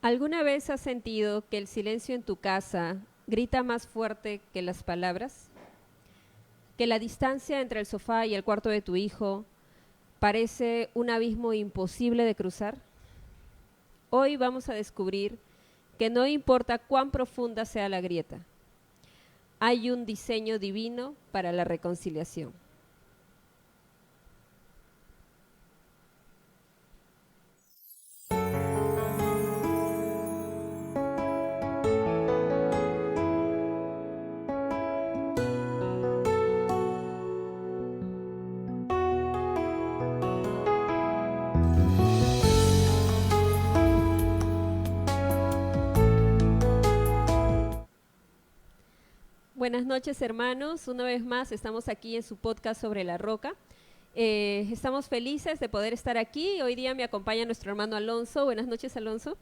¿Alguna vez has sentido que el silencio en tu casa grita más fuerte que las palabras? ¿Que la distancia entre el sofá y el cuarto de tu hijo parece un abismo imposible de cruzar? Hoy vamos a descubrir que no importa cuán profunda sea la grieta, hay un diseño divino para la reconciliación. Buenas noches, hermanos. Una vez más estamos aquí en su podcast sobre la roca. Estamos felices de poder estar aquí. Hoy día me acompaña nuestro hermano Alonso. Buenas noches, Alonso.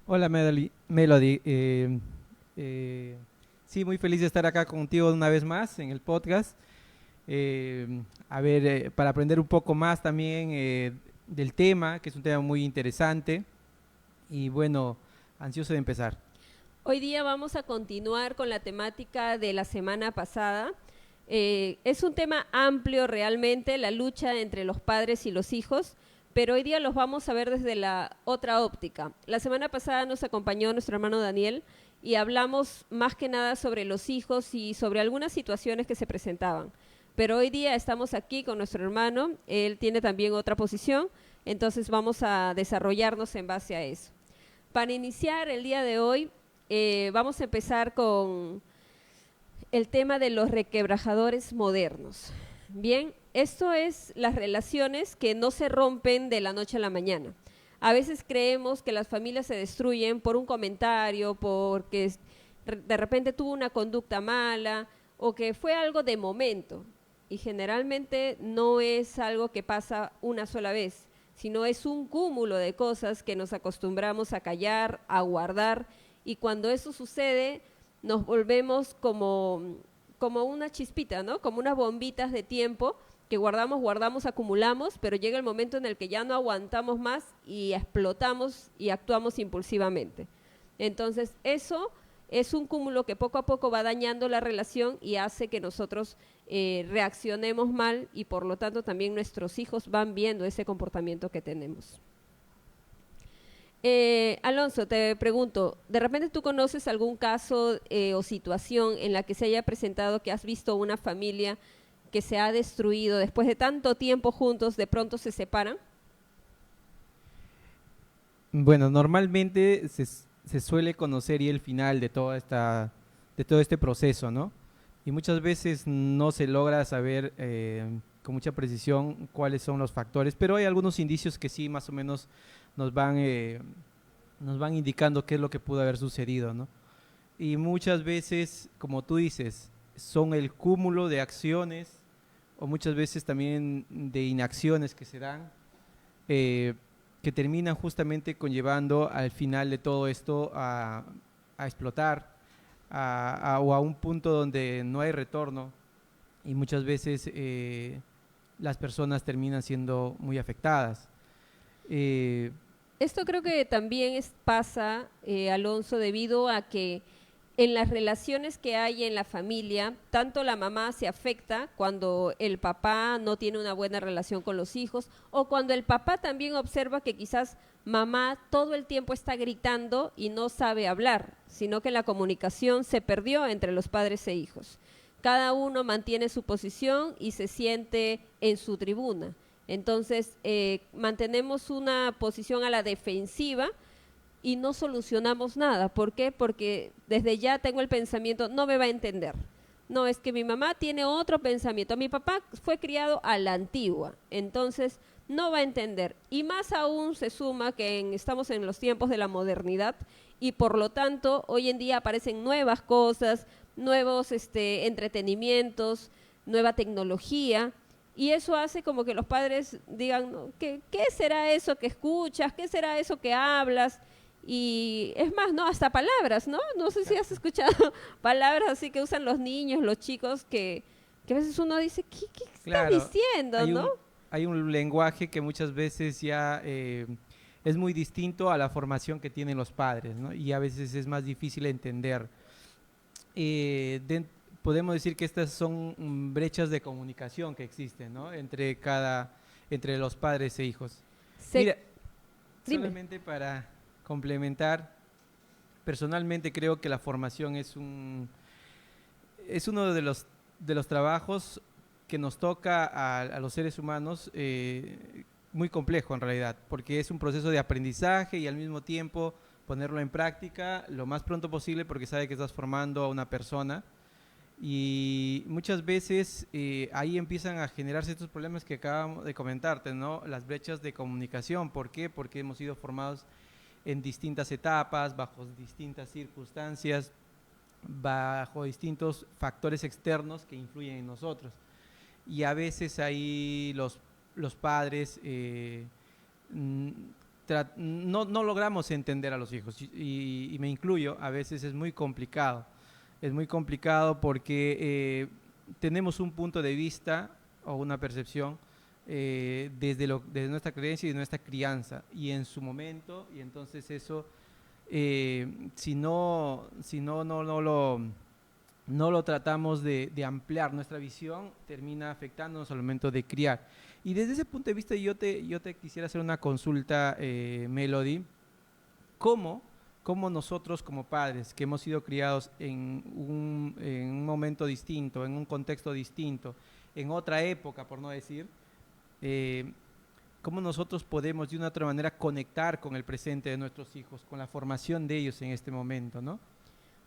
Hola Melody. Sí, muy feliz de estar acá contigo una vez más en el podcast. Para aprender un poco más también del tema, que es un tema muy interesante. Y bueno, ansioso de empezar. Hoy día vamos a continuar con la temática de la semana pasada. Es un tema amplio realmente, la lucha entre los padres y los hijos, pero hoy día los vamos a ver desde la otra óptica. La semana pasada nos acompañó nuestro hermano Daniel y hablamos más que nada sobre los hijos y sobre algunas situaciones que se presentaban. Pero hoy día estamos aquí con nuestro hermano, él tiene también otra posición, entonces vamos a desarrollarnos en base a eso. Para iniciar el día de hoy, vamos a empezar con el tema de los requebrajadores modernos. Bien, esto es las relaciones que no se rompen de la noche a la mañana. A veces creemos que las familias se destruyen por un comentario, porque de repente tuvo una conducta mala o que fue algo de momento. Y generalmente no es algo que pasa una sola vez, sino es un cúmulo de cosas que nos acostumbramos a callar, a guardar. Y cuando eso sucede, nos volvemos como una chispita, ¿no? Como unas bombitas de tiempo que guardamos, acumulamos, pero llega el momento en el que ya no aguantamos más y explotamos y actuamos impulsivamente. Entonces, eso es un cúmulo que poco a poco va dañando la relación y hace que nosotros reaccionemos mal y por lo tanto también nuestros hijos van viendo ese comportamiento que tenemos. Alonso, te pregunto, ¿de repente tú conoces algún caso o situación en la que se haya presentado que has visto una familia que se ha destruido después de tanto tiempo juntos, de pronto se separan? Bueno, normalmente se suele conocer y el final de de todo este proceso, ¿no? Y muchas veces no se logra saber con mucha precisión cuáles son los factores, pero hay algunos indicios que sí más o menos nos nos van indicando qué es lo que pudo haber sucedido, ¿no? Y muchas veces, como tú dices, son el cúmulo de acciones o muchas veces también de inacciones que se dan, que terminan justamente conllevando al final de todo esto a explotar o a un punto donde no hay retorno y muchas veces las personas terminan siendo muy afectadas. Eh, Esto creo que también pasa, Alonso, debido a que en las relaciones que hay en la familia, tanto la mamá se afecta cuando el papá no tiene una buena relación con los hijos o cuando el papá también observa que quizás mamá todo el tiempo está gritando y no sabe hablar, sino que la comunicación se perdió entre los padres e hijos. Cada uno mantiene su posición y se siente en su tribuna. Entonces, mantenemos una posición a la defensiva y no solucionamos nada. ¿Por qué? Porque desde ya tengo el pensamiento, no me va a entender. No, es que mi mamá tiene otro pensamiento. Mi papá fue criado a la antigua, entonces no va a entender. Y más aún se suma que estamos en los tiempos de la modernidad y por lo tanto hoy en día aparecen nuevas cosas, nuevos entretenimientos, nueva tecnología. Y eso hace como que los padres digan, ¿no? ¿Qué será eso que escuchas? ¿Qué será eso que hablas? Y es más, ¿no? Hasta palabras, ¿no? No sé si has escuchado palabras así que usan los niños, los chicos, que a veces uno dice, ¿qué estás claro, diciendo, hay no? hay un lenguaje que muchas veces ya es muy distinto a la formación que tienen los padres, ¿no? Y a veces es más difícil entender. Eh, de- Podemos decir que estas son brechas de comunicación que existen, ¿no? Entre los padres e hijos. Se- Mira, Dime. solamente para complementar, personalmente creo que la formación es uno de los trabajos que nos toca a los seres humanos, muy complejo en realidad, porque es un proceso de aprendizaje y al mismo tiempo ponerlo en práctica lo más pronto posible porque sabe que estás formando a una persona y muchas veces ahí empiezan a generarse estos problemas que acabamos de comentarte, ¿no? Las brechas de comunicación. ¿Por qué? Porque hemos sido formados en distintas etapas, bajo distintas circunstancias, bajo distintos factores externos que influyen en nosotros. Y a veces ahí los padres mm, no logramos entender a los hijos y me incluyo, a veces es muy complicado. Es muy complicado porque tenemos un punto de vista o una percepción desde nuestra creencia y de nuestra crianza y en su momento, y entonces eso, si no lo tratamos de ampliar nuestra visión, termina afectándonos al momento de criar. Y desde ese punto de vista yo te quisiera hacer una consulta, Melody. ¿Cómo, cómo nosotros como padres que hemos sido criados en un momento distinto, en un contexto distinto, en otra época, por no decir, eh, cómo nosotros podemos de una otra manera conectar con el presente de nuestros hijos, con la formación de ellos en este momento, ¿no?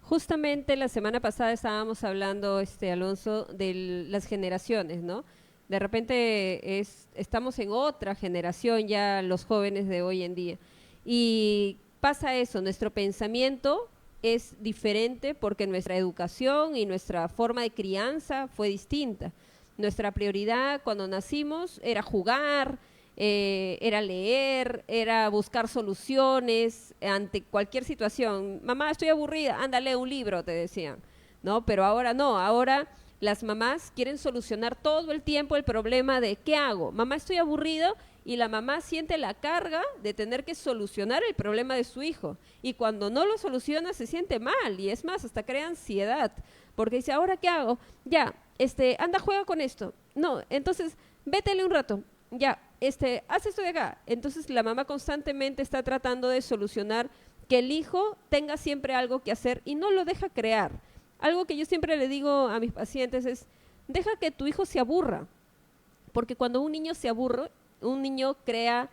Justamente la semana pasada estábamos hablando, Alonso, de las generaciones, ¿no? De repente estamos en otra generación ya los jóvenes de hoy en día. Y pasa eso, nuestro pensamiento es diferente porque nuestra educación y nuestra forma de crianza fue distinta. Nuestra prioridad cuando nacimos era jugar, era leer, era buscar soluciones ante cualquier situación. Mamá, estoy aburrida, anda, lee un libro, te decían, ¿no? Pero ahora no, ahora las mamás quieren solucionar todo el tiempo el problema de ¿qué hago? Mamá, estoy aburrido y la mamá siente la carga de tener que solucionar el problema de su hijo. Y cuando no lo soluciona se siente mal y es más, hasta crea ansiedad, porque dice, ¿ahora qué hago? Ya, anda, juega con esto. No, entonces, vétele un rato. Ya, haz esto de acá. Entonces la mamá constantemente está tratando de solucionar que el hijo tenga siempre algo que hacer y no lo deja crear. Algo que yo siempre le digo a mis pacientes es, deja que tu hijo se aburra, porque cuando un niño se aburre, un niño crea,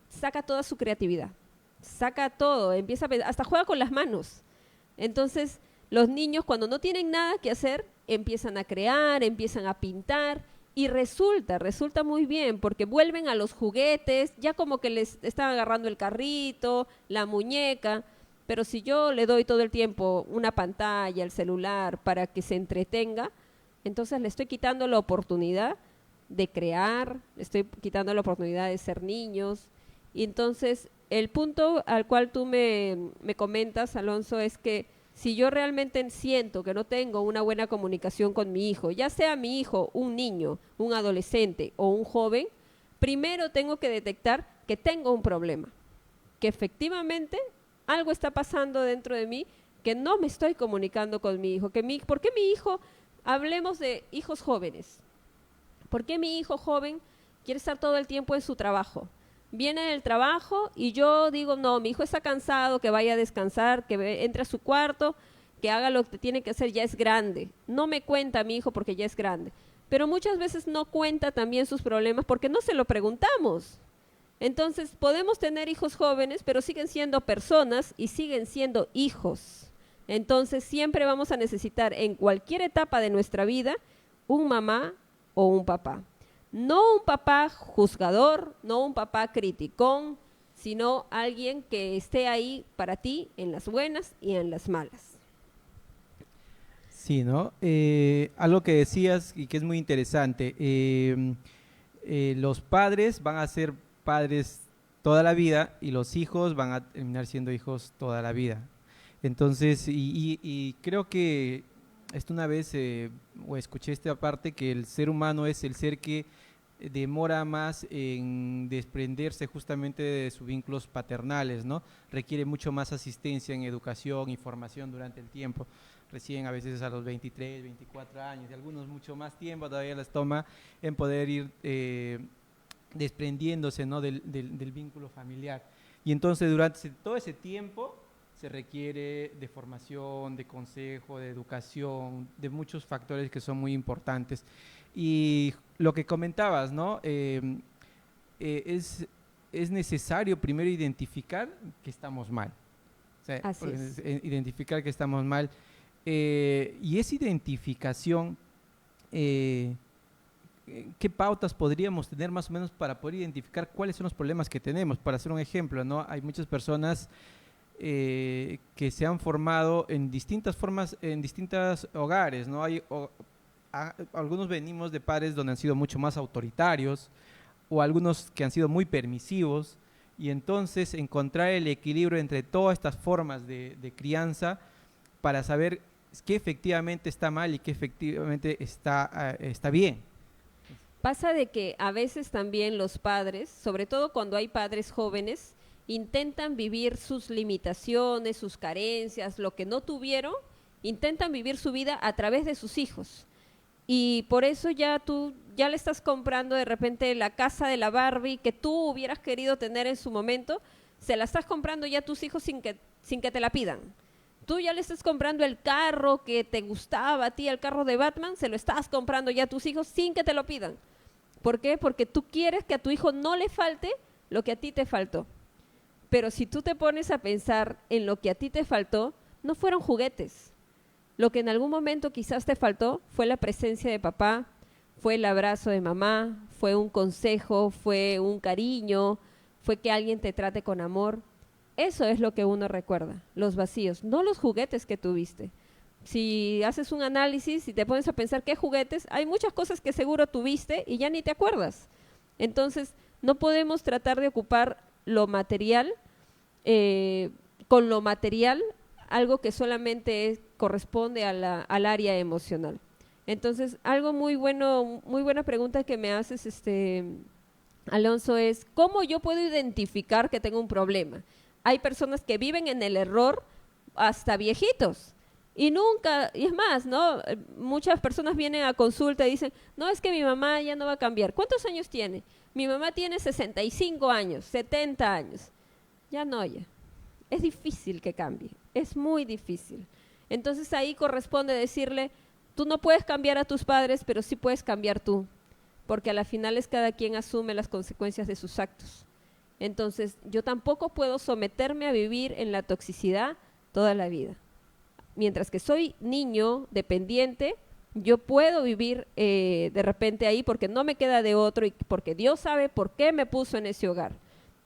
saca toda su creatividad, saca todo, hasta juega con las manos. Entonces, los niños cuando no tienen nada que hacer, empiezan a crear, empiezan a pintar y resulta muy bien porque vuelven a los juguetes, ya como que les están agarrando el carrito, la muñeca, pero si yo le doy todo el tiempo una pantalla, el celular para que se entretenga, entonces le estoy quitando la oportunidad de crear, le estoy quitando la oportunidad de ser niños. Y entonces el punto al cual tú me comentas, Alonso, es que si yo realmente siento que no tengo una buena comunicación con mi hijo, ya sea mi hijo, un niño, un adolescente o un joven, primero tengo que detectar que tengo un problema, que efectivamente algo está pasando dentro de mí, que no me estoy comunicando con mi hijo. ¿Por qué mi hijo, hablemos de hijos jóvenes, por qué mi hijo joven quiere estar todo el tiempo en su trabajo? Viene del trabajo y yo digo, no, mi hijo está cansado, que vaya a descansar, que entre a su cuarto, que haga lo que tiene que hacer, ya es grande. No me cuenta mi hijo porque ya es grande. Pero muchas veces no cuenta también sus problemas porque no se lo preguntamos. Entonces, podemos tener hijos jóvenes, pero siguen siendo personas y siguen siendo hijos. Entonces, siempre vamos a necesitar en cualquier etapa de nuestra vida un mamá o un papá. No un papá juzgador, no un papá criticón, sino alguien que esté ahí para ti en las buenas y en las malas. Sí, ¿no? Algo que decías y que es muy interesante, los padres van a ser padres toda la vida y los hijos van a terminar siendo hijos toda la vida. Entonces, y creo que esto una vez, o escuché esta parte, que el ser humano es el ser que demora más en desprenderse justamente de sus vínculos paternales, ¿no? Requiere mucho más asistencia en educación y formación durante el tiempo. Recién a veces a los 23, 24 años, y algunos mucho más tiempo todavía les toma en poder ir desprendiéndose, ¿no? del vínculo familiar. Y entonces durante todo ese tiempo se requiere de formación, de consejo, de educación, de muchos factores que son muy importantes. Y lo que comentabas, ¿no? Es necesario primero identificar que estamos mal. O sea, Así es. identificar que estamos mal. Y esa identificación, ¿qué pautas podríamos tener más o menos para poder identificar cuáles son los problemas que tenemos? Para hacer un ejemplo, ¿no? Hay muchas personas que se han formado en distintas formas, en distintos hogares, ¿no? Algunos venimos de padres donde han sido mucho más autoritarios, o algunos que han sido muy permisivos, y entonces encontrar el equilibrio entre todas estas formas de crianza para saber qué efectivamente está mal y qué efectivamente está bien. Pasa de que a veces también los padres, sobre todo cuando hay padres jóvenes, intentan vivir sus limitaciones, sus carencias, lo que no tuvieron, intentan vivir su vida a través de sus hijos. Y por eso ya tú ya le estás comprando de repente la casa de la Barbie que tú hubieras querido tener en su momento, se la estás comprando ya a tus hijos sin que te la pidan. Tú ya le estás comprando el carro que te gustaba a ti, el carro de Batman, se lo estás comprando ya a tus hijos sin que te lo pidan. ¿Por qué? Porque tú quieres que a tu hijo no le falte lo que a ti te faltó. Pero si tú te pones a pensar en lo que a ti te faltó, no fueron juguetes. Lo que en algún momento quizás te faltó fue la presencia de papá, fue el abrazo de mamá, fue un consejo, fue un cariño, fue que alguien te trate con amor. Eso es lo que uno recuerda, los vacíos, no los juguetes que tuviste. Si haces un análisis y te pones a pensar qué juguetes, hay muchas cosas que seguro tuviste y ya ni te acuerdas. Entonces, no podemos tratar de ocupar lo material con lo material, algo que solamente corresponde al área emocional. Entonces, algo muy bueno, muy buena pregunta que me haces, Alonso, es ¿cómo yo puedo identificar que tengo un problema? Hay personas que viven en el error hasta viejitos y nunca, y es más, ¿no? Muchas personas vienen a consulta y dicen, no, es que mi mamá ya no va a cambiar. ¿Cuántos años tiene? Mi mamá tiene 65 años, 70 años. Ya no, ya. Es difícil que cambie, es muy difícil. Entonces ahí corresponde decirle, tú no puedes cambiar a tus padres, pero sí puedes cambiar tú, porque a la final es cada quien asume las consecuencias de sus actos. Entonces, yo tampoco puedo someterme a vivir en la toxicidad toda la vida. Mientras que soy niño dependiente, yo puedo vivir de repente ahí porque no me queda de otro y porque Dios sabe por qué me puso en ese hogar.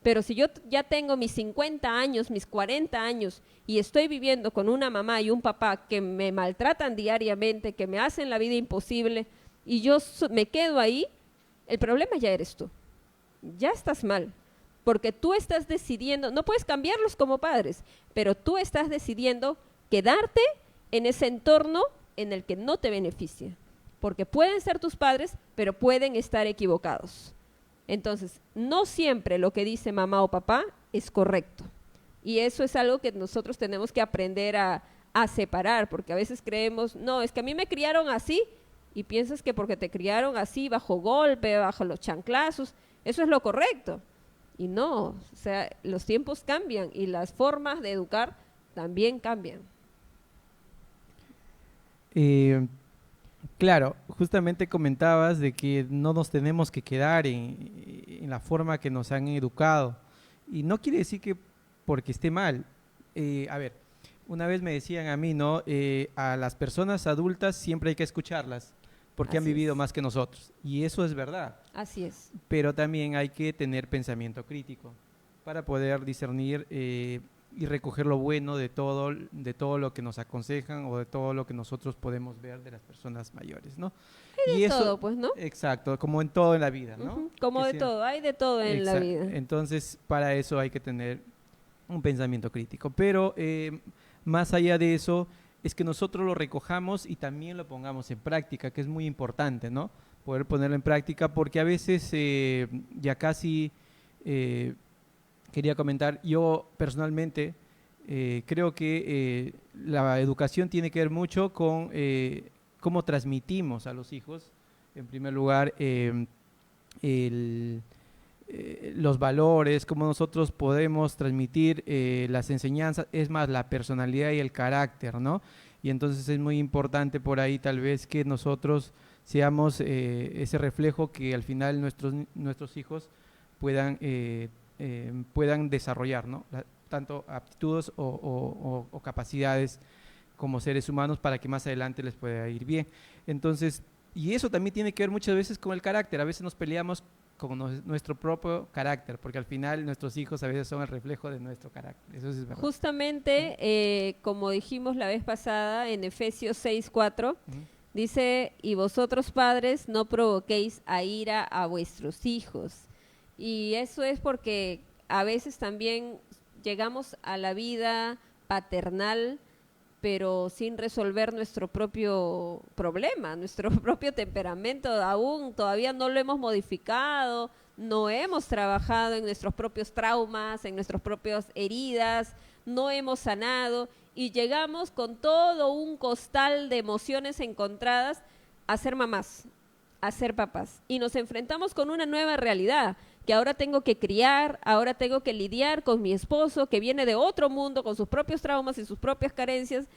Pero si yo ya tengo mis 50 años, mis 40 años y estoy viviendo con una mamá y un papá que me maltratan diariamente, que me hacen la vida imposible y yo me quedo ahí, el problema ya eres tú. Ya estás mal. Porque tú estás decidiendo, no puedes cambiarlos como padres, pero tú estás decidiendo quedarte en ese entorno en el que no te beneficia. Porque pueden ser tus padres, pero pueden estar equivocados. Entonces, no siempre lo que dice mamá o papá es correcto. Y eso es algo que nosotros tenemos que aprender a separar, porque a veces creemos, no, es que a mí me criaron así, y piensas que porque te criaron así, bajo golpe, bajo los chanclazos, eso es lo correcto. Y no, o sea, los tiempos cambian y las formas de educar también cambian. Claro, justamente comentabas de que no nos tenemos que quedar en la forma que nos han educado. Y no quiere decir que porque esté mal. A ver, una vez me decían a mí, ¿no? A las personas adultas siempre hay que escucharlas porque han vivido más que nosotros. Y eso es verdad. Así es. Pero también hay que tener pensamiento crítico para poder discernir y recoger lo bueno de todo lo que nos aconsejan o de todo lo que nosotros podemos ver de las personas mayores, ¿no? Hay de todo, pues, ¿no? Exacto, como en todo en la vida, ¿no? Como de todo, hay de todo en la vida. Entonces, para eso hay que tener un pensamiento crítico. Pero más allá de eso, es que nosotros lo recojamos y también lo pongamos en práctica, que es muy importante, ¿no? poder ponerlo en práctica, porque a veces ya casi quería comentar, yo personalmente creo que la educación tiene que ver mucho con cómo transmitimos a los hijos, en primer lugar, el, los valores, cómo nosotros podemos transmitir las enseñanzas, es más, la personalidad y el carácter, ¿no? Y entonces es muy importante por ahí tal vez que nosotros seamos ese reflejo que al final nuestros hijos puedan, puedan desarrollar, ¿no? Tanto aptitudes o capacidades como seres humanos para que más adelante les pueda ir bien. Entonces, y eso también tiene que ver muchas veces con el carácter. A veces nos peleamos con nuestro propio carácter, porque al final nuestros hijos a veces son el reflejo de nuestro carácter. Eso es verdad. Justamente, como dijimos la vez pasada, en Efesios 6:4, dice, y vosotros padres no provoquéis a ira a vuestros hijos. Y eso es porque a veces también llegamos a la vida paternal, pero sin resolver nuestro propio problema, nuestro propio temperamento, aún todavía no lo hemos modificado, no hemos trabajado en nuestros propios traumas, en nuestras propias heridas, no hemos sanado y llegamos con todo un costal de emociones encontradas a ser mamás, a ser papás. Y nos enfrentamos con una nueva realidad, que ahora tengo que criar, ahora tengo que lidiar con mi esposo, que viene de otro mundo, con sus propios traumas y sus propias carencias,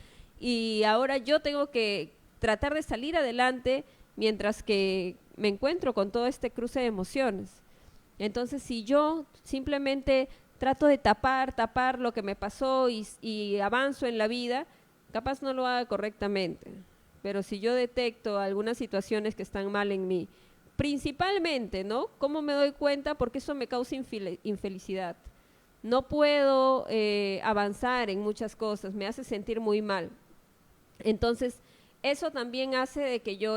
y ahora yo tengo que tratar de salir adelante mientras que me encuentro con todo este cruce de emociones. Entonces, si yo simplemente trato de tapar lo que me pasó y avanzo en la vida, capaz no lo haga correctamente. Pero si yo detecto algunas situaciones que están mal en mí, principalmente, ¿no? ¿Cómo me doy cuenta? Porque eso me causa infelicidad. No puedo avanzar en muchas cosas, me hace sentir muy mal. Entonces, eso también hace de que yo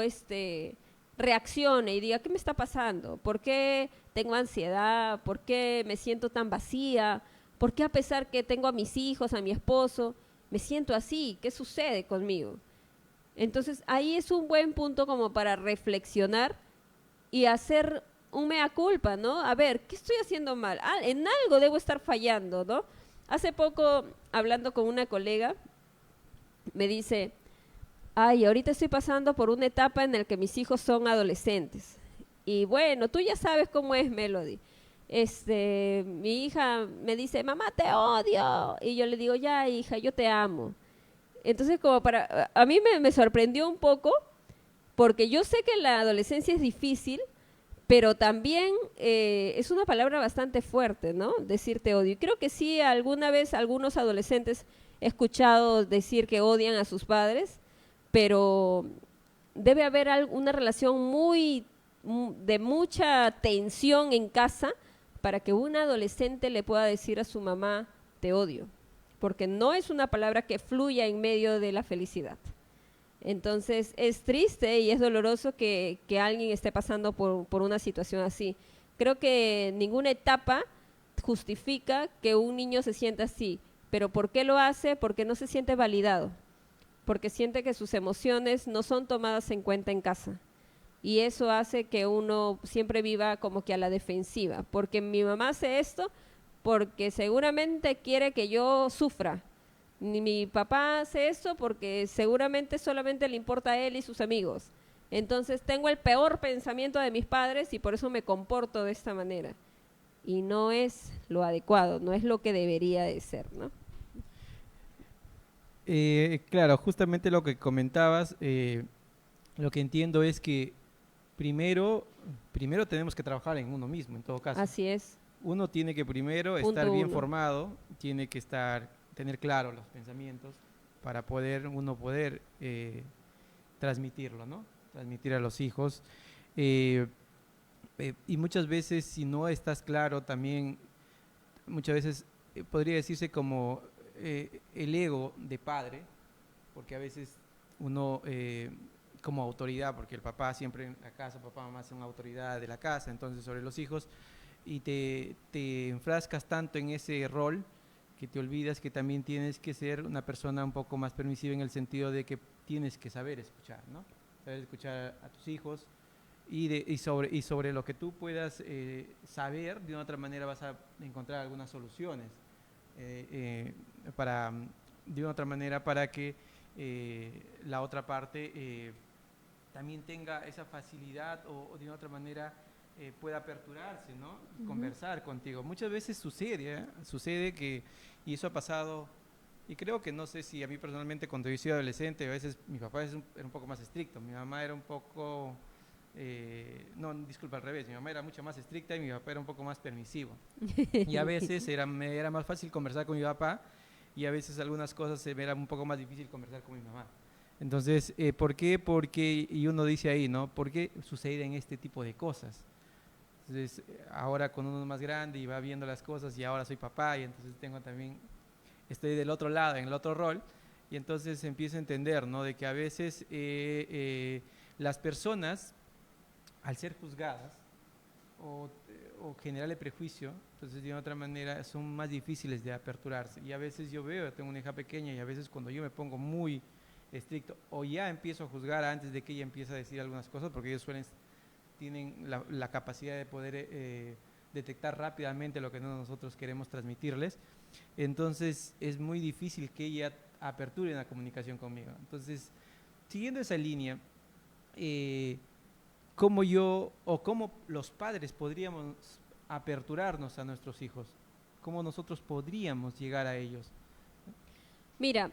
reaccione y diga, ¿qué me está pasando? ¿Por qué tengo ansiedad? ¿Por qué me siento tan vacía? ¿Por qué a pesar que tengo a mis hijos, a mi esposo, me siento así? ¿Qué sucede conmigo? Entonces, ahí es un buen punto como para reflexionar y hacer un mea culpa, ¿no? A ver, ¿qué estoy haciendo mal? En algo debo estar fallando, ¿no? Hace poco, hablando con una colega, me dice, ay, ahorita estoy pasando por una etapa en la que mis hijos son adolescentes. Y bueno, tú ya sabes cómo es Melody. Mi hija me dice, mamá, te odio. Y yo le digo, ya, hija, yo te amo. Entonces, a mí me sorprendió un poco, porque yo sé que la adolescencia es difícil, pero también es una palabra bastante fuerte, ¿no? Decir te odio. Y creo que sí, alguna vez algunos adolescentes he escuchado decir que odian a sus padres, pero debe haber una relación de mucha tensión en casa para que un adolescente le pueda decir a su mamá te odio, porque no es una palabra que fluya en medio de la felicidad. Entonces es triste y es doloroso que alguien esté pasando por una situación así. Creo que ninguna etapa justifica que un niño se sienta así, pero ¿por qué lo hace? Porque no se siente validado, porque siente que sus emociones no son tomadas en cuenta en casa. Y eso hace que uno siempre viva como que a la defensiva, porque mi mamá hace esto porque seguramente quiere que yo sufra. Mi papá hace eso porque seguramente solamente le importa a él y sus amigos. Entonces tengo el peor pensamiento de mis padres y por eso me comporto de esta manera. Y no es lo adecuado, no es lo que debería de ser, ¿no? Claro, justamente lo que comentabas, lo que entiendo es que primero tenemos que trabajar en uno mismo, en todo caso. Así es. Uno tiene que primero estar bien formado, tiene que tener claro los pensamientos para uno poder transmitirlo, ¿no? Transmitir a los hijos. Y muchas veces, si no estás claro, también muchas veces podría decirse como el ego de padre, porque a veces uno como autoridad, porque el papá siempre en la casa, papá, mamá son autoridad de la casa, entonces sobre los hijos, y te enfrascas tanto en ese rol que te olvidas que también tienes que ser una persona un poco más permisiva en el sentido de que tienes que saber escuchar, ¿no? Saber escuchar a tus hijos y sobre lo que tú puedas saber, de una otra manera vas a encontrar algunas soluciones para, de una otra manera para que la otra parte también tenga esa facilidad o de una otra manera pueda aperturarse, ¿no? Conversar contigo. Muchas veces sucede que, y eso ha pasado, y creo que no sé si a mí personalmente cuando yo soy adolescente, a veces mi papá era un poco más estricto, mi mamá era un poco, no, disculpa, al revés, mi mamá era mucho más estricta y mi papá era un poco más permisivo. Y a veces me era más fácil conversar con mi papá y a veces algunas cosas me era un poco más difícil conversar con mi mamá. Entonces, ¿por qué? Porque, y uno dice ahí, ¿no? ¿Por qué suceden este tipo de cosas? Entonces, ahora con uno más grande y va viendo las cosas y ahora soy papá y entonces estoy del otro lado, en el otro rol, y entonces empiezo a entender, ¿no? De que a veces las personas, al ser juzgadas o generarle prejuicio, entonces de otra manera son más difíciles de aperturarse. Y a veces yo tengo una hija pequeña y a veces cuando yo me pongo muy estricto o ya empiezo a juzgar antes de que ella empiece a decir algunas cosas, porque ellos tienen la capacidad de poder detectar rápidamente lo que nosotros queremos transmitirles, entonces es muy difícil que ella aperture una comunicación conmigo. Entonces, siguiendo esa línea, ¿cómo cómo los padres podríamos aperturarnos a nuestros hijos? ¿Cómo nosotros podríamos llegar a ellos? Mira,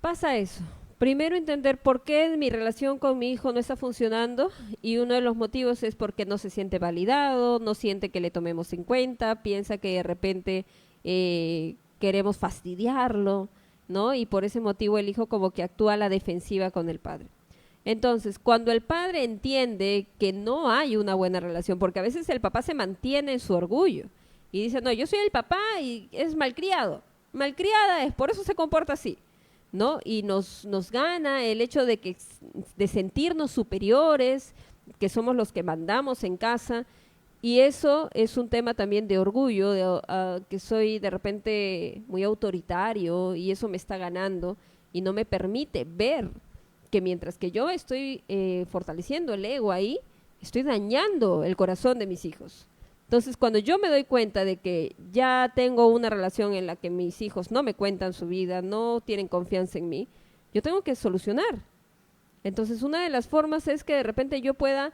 pasa eso. Primero entender por qué mi relación con mi hijo no está funcionando y uno de los motivos es porque no se siente validado, no siente que le tomemos en cuenta, piensa que de repente queremos fastidiarlo, ¿no? Y por ese motivo el hijo como que actúa a la defensiva con el padre. Entonces, cuando el padre entiende que no hay una buena relación, porque a veces el papá se mantiene en su orgullo y dice, no, yo soy el papá y es malcriado, malcriada es, por eso se comporta así, ¿no? Y nos gana el hecho de sentirnos superiores, que somos los que mandamos en casa, y eso es un tema también de orgullo, que soy de repente muy autoritario y eso me está ganando y no me permite ver que mientras que yo estoy fortaleciendo el ego ahí, estoy dañando el corazón de mis hijos. Entonces, cuando yo me doy cuenta de que ya tengo una relación en la que mis hijos no me cuentan su vida, no tienen confianza en mí, yo tengo que solucionar. Entonces, una de las formas es que de repente yo pueda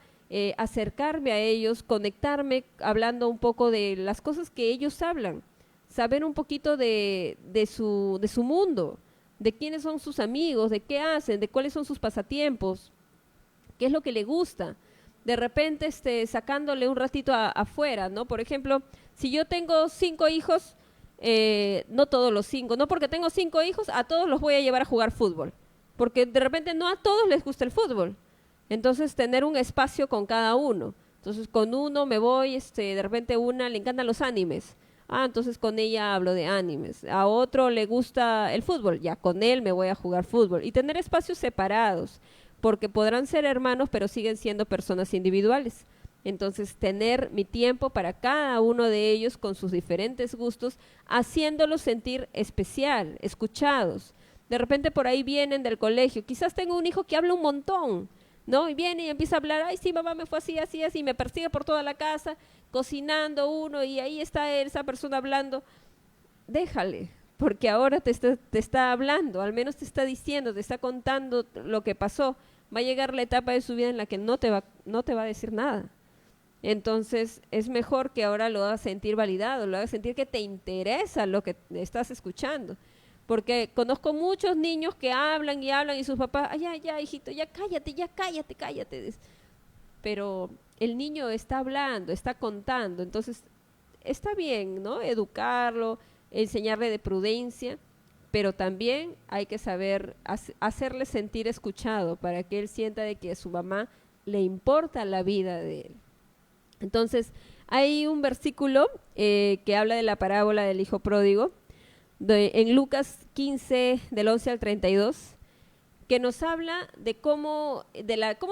acercarme a ellos, conectarme hablando un poco de las cosas que ellos hablan, saber un poquito de su mundo, de quiénes son sus amigos, de qué hacen, de cuáles son sus pasatiempos, qué es lo que le gusta. De repente sacándole un ratito afuera, ¿no? Por ejemplo, si yo tengo 5 hijos, no todos los 5, no porque tengo 5 hijos, a todos los voy a llevar a jugar fútbol, porque de repente no a todos les gusta el fútbol. Entonces, tener un espacio con cada uno. Entonces, con uno me voy, de repente una le encantan los animes. Ah, entonces con ella hablo de animes. A otro le gusta el fútbol, ya con él me voy a jugar fútbol. Y tener espacios separados, porque podrán ser hermanos, pero siguen siendo personas individuales. Entonces, tener mi tiempo para cada uno de ellos con sus diferentes gustos, haciéndolos sentir especial, escuchados. De repente por ahí vienen del colegio. Quizás tengo un hijo que habla un montón, ¿no? Y viene y empieza a hablar, ay, sí, mamá, me fue así, así, así, me persigue por toda la casa, cocinando uno, y ahí está esa persona hablando. Déjale, porque ahora te está hablando, al menos te está diciendo, te está contando lo que pasó. Va a llegar la etapa de su vida en la que no te va a decir nada. Entonces, es mejor que ahora lo hagas sentir validado, lo hagas sentir que te interesa lo que estás escuchando. Porque conozco muchos niños que hablan y sus papás, ay, ya, hijito, ya cállate. Pero el niño está hablando, está contando, entonces está bien, ¿no? Educarlo, enseñarle de prudencia, pero también hay que saber hacerle sentir escuchado para que él sienta de que a su mamá le importa la vida de él. Entonces, hay un versículo que habla de la parábola del hijo pródigo, en Lucas 15, del 11 al 32, que nos habla de cómo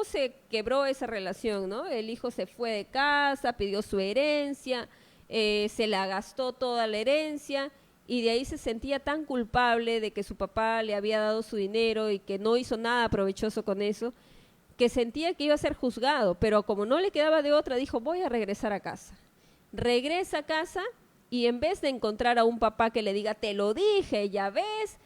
se quebró esa relación, ¿no? El hijo se fue de casa, pidió su herencia, se la gastó toda la herencia y de ahí se sentía tan culpable de que su papá le había dado su dinero y que no hizo nada provechoso con eso, que sentía que iba a ser juzgado, pero como no le quedaba de otra, dijo, voy a regresar a casa. Regresa a casa y en vez de encontrar a un papá que le diga, te lo dije, ya ves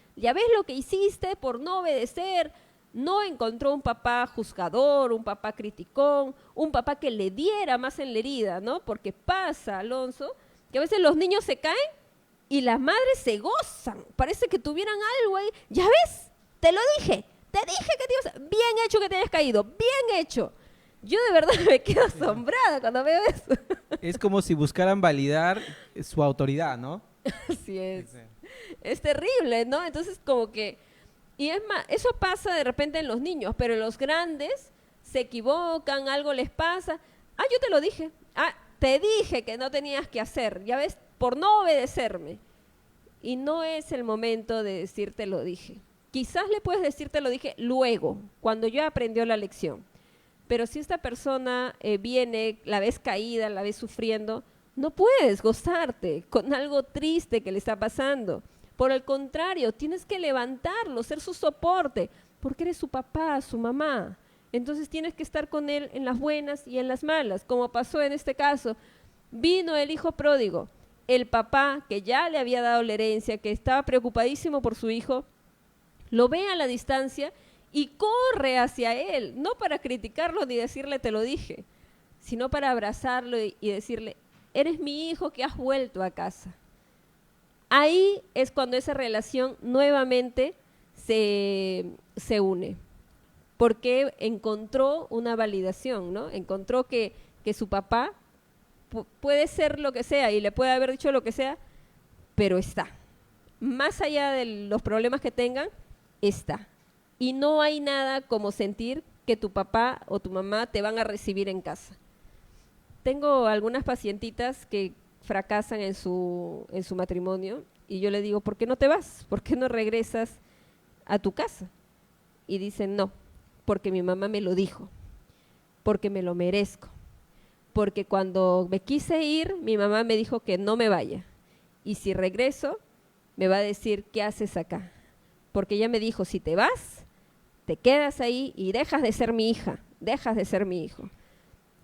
lo que hiciste por no obedecer, no encontró un papá juzgador, un papá criticón, un papá que le diera más en la herida, ¿no? Porque pasa, Alonso, que a veces los niños se caen y las madres se gozan, parece que tuvieran algo ahí, ya ves, te lo dije, te dije que te ibas a... Bien hecho que te hayas caído, bien hecho. Yo de verdad me quedo asombrada cuando veo eso. Es como si buscaran validar su autoridad, ¿no? Así es. Es terrible, ¿no? Entonces como que... Y es más, eso pasa de repente en los niños, pero en los grandes se equivocan, algo les pasa. Ah, yo te lo dije. Ah, te dije que no tenías que hacer, ya ves, por no obedecerme. Y no es el momento de decir te lo dije. Quizás le puedes decir te lo dije luego, cuando ya aprendió la lección. Pero si esta persona viene, la ves caída, la ves sufriendo, no puedes gozarte con algo triste que le está pasando. Por el contrario, tienes que levantarlo, ser su soporte, porque eres su papá, su mamá. Entonces tienes que estar con él en las buenas y en las malas, como pasó en este caso. Vino el hijo pródigo, el papá que ya le había dado la herencia, que estaba preocupadísimo por su hijo, lo ve a la distancia y corre hacia él, no para criticarlo ni decirle te lo dije, sino para abrazarlo y decirle, eres mi hijo que has vuelto a casa. Ahí es cuando esa relación nuevamente se une, porque encontró una validación, ¿no? Encontró que su papá puede ser lo que sea y le puede haber dicho lo que sea, pero está. Más allá de los problemas que tengan, está. Y no hay nada como sentir que tu papá o tu mamá te van a recibir en casa. Tengo algunas pacientitas que fracasan en su matrimonio y yo le digo, ¿por qué no te vas? ¿Por qué no regresas a tu casa? Y dicen, no, porque mi mamá me lo dijo, porque me lo merezco, porque cuando me quise ir, mi mamá me dijo que no me vaya. Y si regreso, me va a decir, ¿qué haces acá? Porque ella me dijo, si te vas, te quedas ahí y dejas de ser mi hija, dejas de ser mi hijo.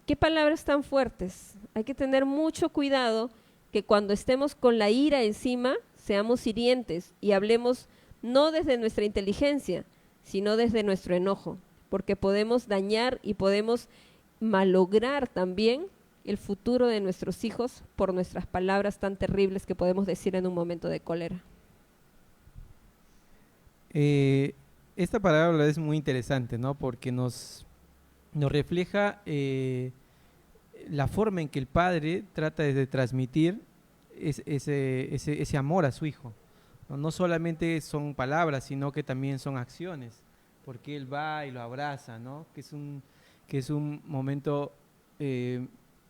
¿Qué palabras tan fuertes? Hay que tener mucho cuidado que cuando estemos con la ira encima, seamos hirientes y hablemos no desde nuestra inteligencia, sino desde nuestro enojo, porque podemos dañar y podemos malograr también el futuro de nuestros hijos por nuestras palabras tan terribles que podemos decir en un momento de cólera. Esta parábola es muy interesante, ¿no? Porque nos refleja la forma en que el padre trata de transmitir ese amor a su hijo. No solamente son palabras, sino que también son acciones, porque él va y lo abraza, ¿no? Que es un momento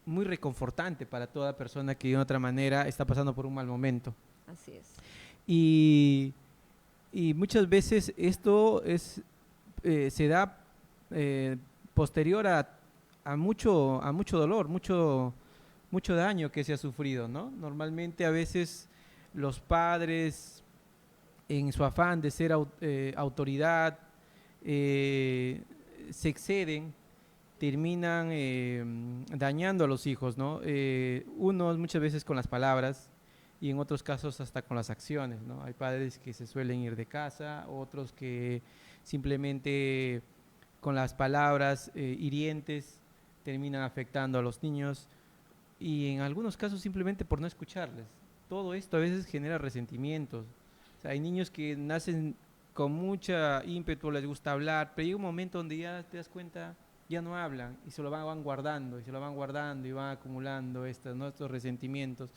muy reconfortante para toda persona que de otra manera está pasando por un mal momento. Así es. Y muchas veces esto se da posterior a mucho dolor, mucho daño que se ha sufrido, ¿no? Normalmente a veces los padres, en su afán de ser autoridad, se exceden, terminan dañando a los hijos, ¿no? Unos muchas veces con las palabras y en otros casos hasta con las acciones, ¿no? Hay padres que se suelen ir de casa, otros que simplemente con las palabras hirientes terminan afectando a los niños y en algunos casos simplemente por no escucharles. Todo esto a veces genera resentimientos. O sea, hay niños que nacen con mucha ímpetu, les gusta hablar, pero llega un momento donde ya te das cuenta, ya no hablan y se lo van guardando y van acumulando estos resentimientos.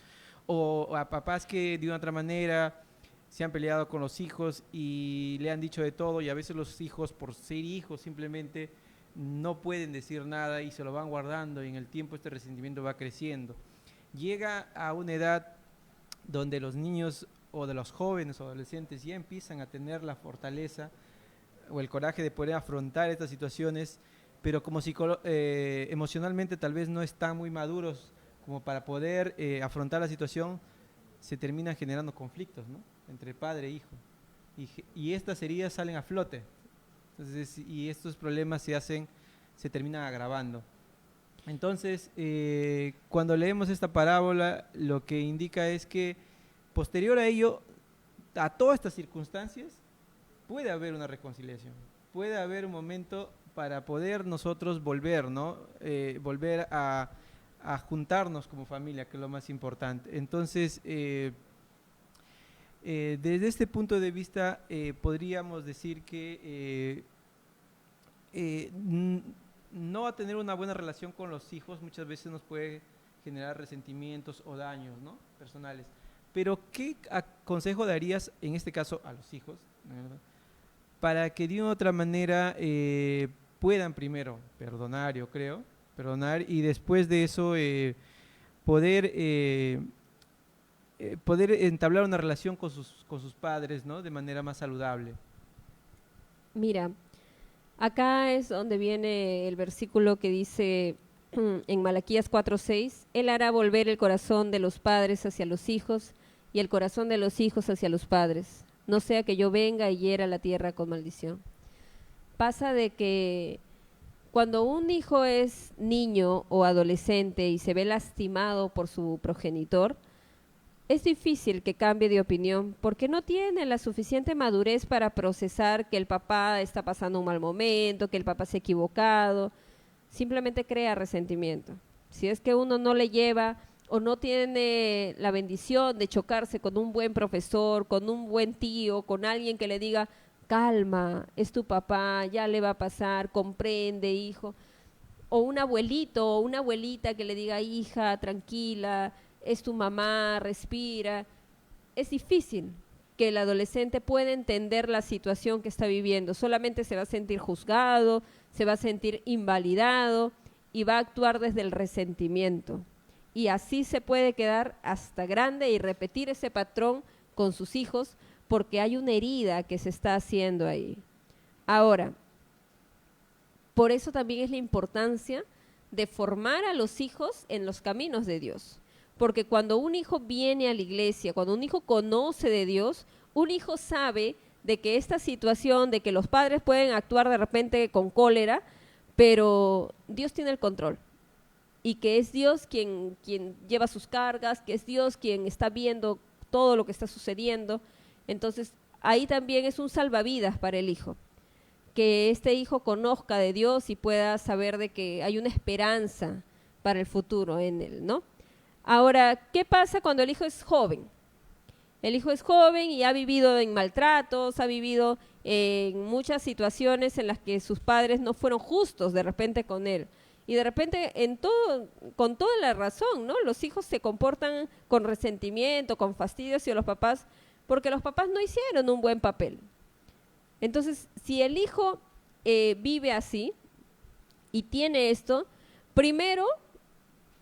O a papás que de una otra manera se han peleado con los hijos y le han dicho de todo y a veces los hijos por ser hijos simplemente no pueden decir nada y se lo van guardando y en el tiempo este resentimiento va creciendo. Llega a una edad donde los niños o de los jóvenes o adolescentes ya empiezan a tener la fortaleza o el coraje de poder afrontar estas situaciones, pero como emocionalmente tal vez no están muy maduros como para poder afrontar la situación, se terminan generando conflictos, ¿no? Entre padre e hijo. Y estas heridas salen a flote. Entonces, y estos problemas se hacen se terminan agravando. Entonces, cuando leemos esta parábola, lo que indica es que posterior a ello, a todas estas circunstancias, puede haber una reconciliación, puede haber un momento para poder nosotros volver, ¿no? Volver a juntarnos como familia, que es lo más importante. Entonces, desde este punto de vista, podríamos decir que no a tener una buena relación con los hijos muchas veces nos puede generar resentimientos o daños, ¿no? Personales. Pero, ¿qué consejo darías, en este caso, a los hijos, ¿verdad?, para que de una u otra manera puedan primero perdonar, yo creo, perdonar, y después de eso poder entablar una relación con sus padres, ¿no?, de manera más saludable? Mira, acá es donde viene el versículo que dice en Malaquías 4:6, Él hará volver el corazón de los padres hacia los hijos y el corazón de los hijos hacia los padres, no sea que yo venga y hiera la tierra con maldición. Pasa de que cuando un hijo es niño o adolescente y se ve lastimado por su progenitor, es difícil que cambie de opinión porque no tiene la suficiente madurez para procesar que el papá está pasando un mal momento, que el papá se ha equivocado. Simplemente crea resentimiento. Si es que uno no le lleva o no tiene la bendición de chocarse con un buen profesor, con un buen tío, con alguien que le diga, calma, es tu papá, ya le va a pasar, comprende, hijo. O un abuelito o una abuelita que le diga, hija, tranquila, es tu mamá, respira. Es difícil que el adolescente pueda entender la situación que está viviendo. Solamente se va a sentir juzgado, se va a sentir invalidado y va a actuar desde el resentimiento. Y así se puede quedar hasta grande y repetir ese patrón con sus hijos porque hay una herida que se está haciendo ahí. Ahora, por eso también es la importancia de formar a los hijos en los caminos de Dios. Porque cuando un hijo viene a la iglesia, cuando un hijo conoce de Dios, un hijo sabe de que esta situación, de que los padres pueden actuar de repente con cólera, pero Dios tiene el control. Y que es Dios quien lleva sus cargas, que es Dios quien está viendo todo lo que está sucediendo. Entonces, ahí también es un salvavidas para el hijo. Que este hijo conozca de Dios y pueda saber de que hay una esperanza para el futuro en él, ¿no? Ahora, ¿qué pasa cuando el hijo es joven? El hijo es joven y ha vivido en maltratos, ha vivido en muchas situaciones en las que sus padres no fueron justos de repente con él. Y de repente, con toda la razón, ¿no? Los hijos se comportan con resentimiento, con fastidio hacia los papás, porque los papás no hicieron un buen papel. Entonces, si el hijo vive así y tiene esto, primero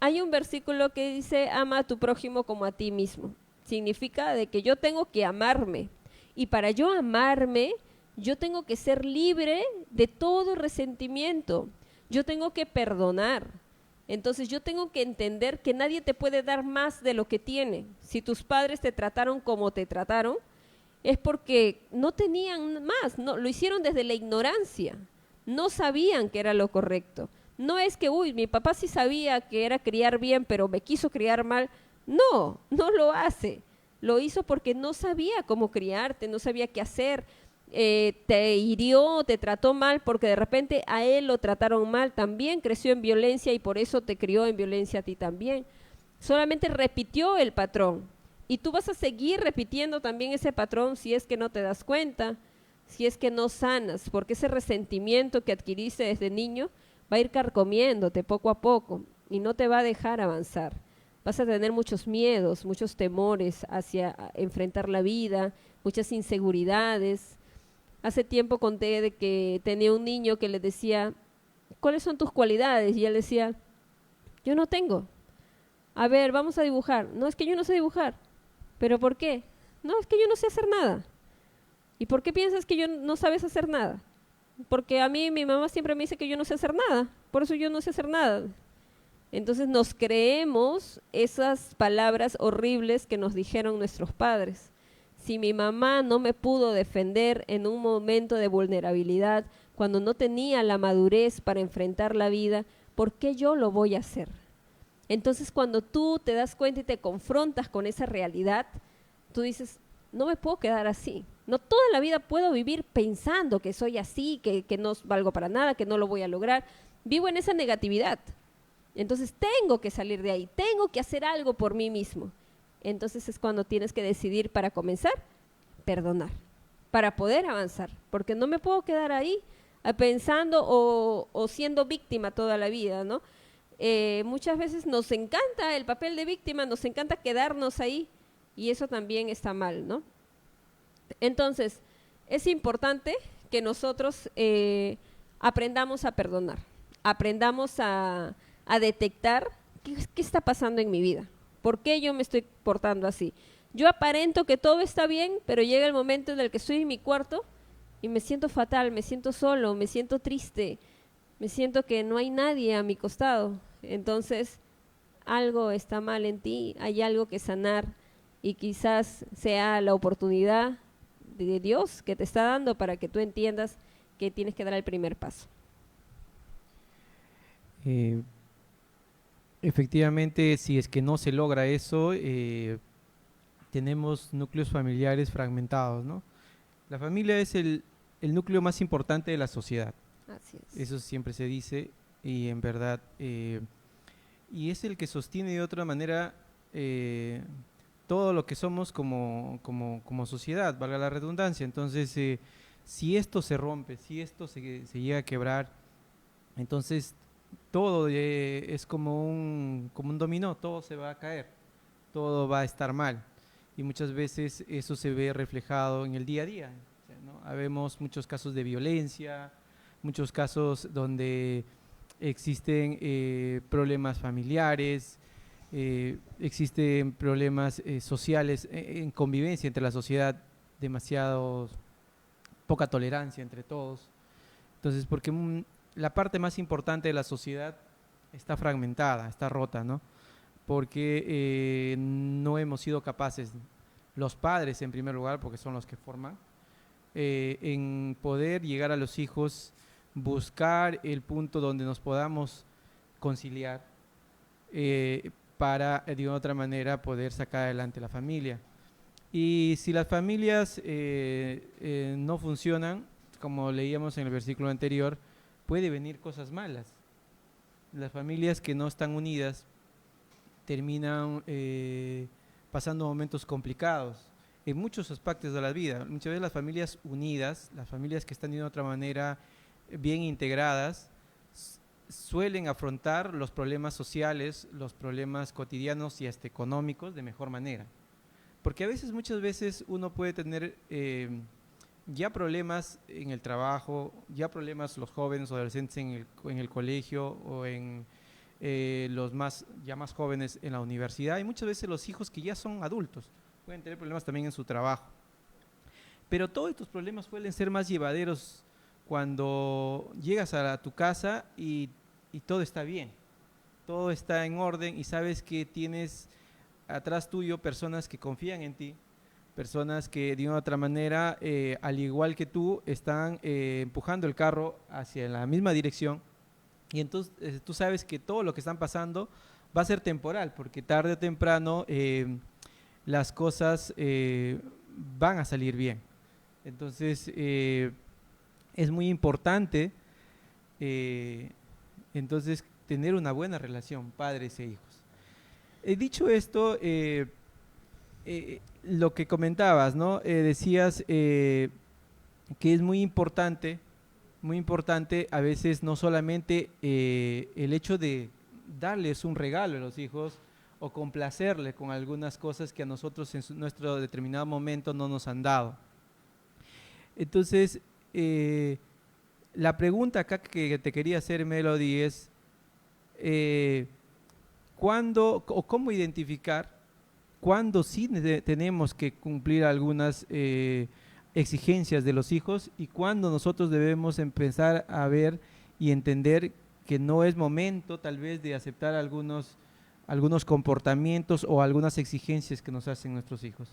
hay un versículo que dice, ama a tu prójimo como a ti mismo. Significa de que yo tengo que amarme. Y para yo amarme, yo tengo que ser libre de todo resentimiento. Yo tengo que perdonar. Entonces yo tengo que entender que nadie te puede dar más de lo que tiene. Si tus padres te trataron como te trataron, es porque no tenían más, no, lo hicieron desde la ignorancia. No sabían que era lo correcto. No es que, mi papá sí sabía que era criar bien, pero me quiso criar mal. No, no lo hace. Lo hizo porque no sabía cómo criarte, no sabía qué hacer. Te hirió, te trató mal porque de repente a él lo trataron mal, también creció en violencia y por eso te crió en violencia a ti también. Solamente repitió el patrón y tú vas a seguir repitiendo también ese patrón si es que no te das cuenta, si es que no sanas, porque ese resentimiento que adquiriste desde niño va a ir carcomiéndote poco a poco y no te va a dejar avanzar. Vas a tener muchos miedos, muchos temores hacia enfrentar la vida, muchas inseguridades. Hace tiempo conté de que tenía un niño que le decía, ¿cuáles son tus cualidades? Y él decía, yo no tengo. A ver, vamos a dibujar. No, es que yo no sé dibujar. ¿Pero por qué? No, es que yo no sé hacer nada. ¿Y por qué piensas que yo no sabes hacer nada? Porque a mí mi mamá siempre me dice que yo no sé hacer nada. Por eso yo no sé hacer nada. Entonces nos creemos esas palabras horribles que nos dijeron nuestros padres. Si mi mamá no me pudo defender en un momento de vulnerabilidad, cuando no tenía la madurez para enfrentar la vida, ¿por qué yo lo voy a hacer? Entonces, cuando tú te das cuenta y te confrontas con esa realidad, tú dices, no me puedo quedar así. No toda la vida puedo vivir pensando que soy así, que no valgo para nada, que no lo voy a lograr. Vivo en esa negatividad. Entonces, tengo que salir de ahí, tengo que hacer algo por mí mismo. Entonces, es cuando tienes que decidir para comenzar, perdonar, para poder avanzar, porque no me puedo quedar ahí pensando o siendo víctima toda la vida, ¿no? Muchas veces nos encanta el papel de víctima, nos encanta quedarnos ahí y eso también está mal, ¿no? Entonces, es importante que nosotros aprendamos a perdonar, aprendamos a detectar qué está pasando en mi vida, por qué yo me estoy portando así. Yo aparento que todo está bien, pero llega el momento en el que estoy en mi cuarto y me siento fatal, me siento solo, me siento triste, me siento que no hay nadie a mi costado. Entonces, algo está mal en ti, hay algo que sanar y quizás sea la oportunidad de Dios que te está dando para que tú entiendas que tienes que dar el primer paso. Efectivamente, si es que no se logra eso, tenemos núcleos familiares fragmentados, ¿no? La familia es el núcleo más importante de la sociedad. Así es. Eso siempre se dice y en verdad, y es el que sostiene de otra manera todo lo que somos como sociedad, valga la redundancia. Entonces, si esto se rompe, si esto se llega a quebrar, entonces todo es como un dominó, todo se va a caer, todo va a estar mal. Y muchas veces eso se ve reflejado en el día a día, ¿no? Habemos muchos casos de violencia, muchos casos donde existen problemas familiares, existen problemas sociales en convivencia entre la sociedad, demasiado poca tolerancia entre todos. Entonces, porque la parte más importante de la sociedad está fragmentada, está rota, ¿no? Porque no hemos sido capaces, los padres en primer lugar, porque son los que forman, en poder llegar a los hijos, buscar el punto donde nos podamos conciliar para, de otra manera, poder sacar adelante la familia. Y si las familias no funcionan, como leíamos en el versículo anterior, puede venir cosas malas. Las familias que no están unidas terminan pasando momentos complicados en muchos aspectos de la vida. Muchas veces las familias unidas, las familias que están de otra manera bien integradas, suelen afrontar los problemas sociales, los problemas cotidianos y hasta económicos de mejor manera. Porque muchas veces uno puede tener ya problemas en el trabajo, ya problemas los jóvenes o adolescentes en el colegio o en los más jóvenes en la universidad, y muchas veces los hijos que ya son adultos pueden tener problemas también en su trabajo. Pero todos estos problemas suelen ser más llevaderos cuando llegas a tu casa y todo está bien, todo está en orden y sabes que tienes atrás tuyo personas que confían en ti, personas que de una otra manera, al igual que tú, están empujando el carro hacia la misma dirección. Y entonces tú sabes que todo lo que están pasando va a ser temporal, porque tarde o temprano las cosas van a salir bien. Entonces es muy importante entonces tener una buena relación padres e hijos. Dicho esto, lo que comentabas, ¿no? Decías que es muy importante a veces no solamente el hecho de darles un regalo a los hijos o complacerles con algunas cosas que a nosotros en nuestro determinado momento no nos han dado. Entonces, la pregunta acá que te quería hacer, Melody, es ¿cuándo o cómo identificar cuándo sí tenemos que cumplir algunas exigencias de los hijos y cuándo nosotros debemos empezar a ver y entender que no es momento tal vez de aceptar algunos comportamientos o algunas exigencias que nos hacen nuestros hijos?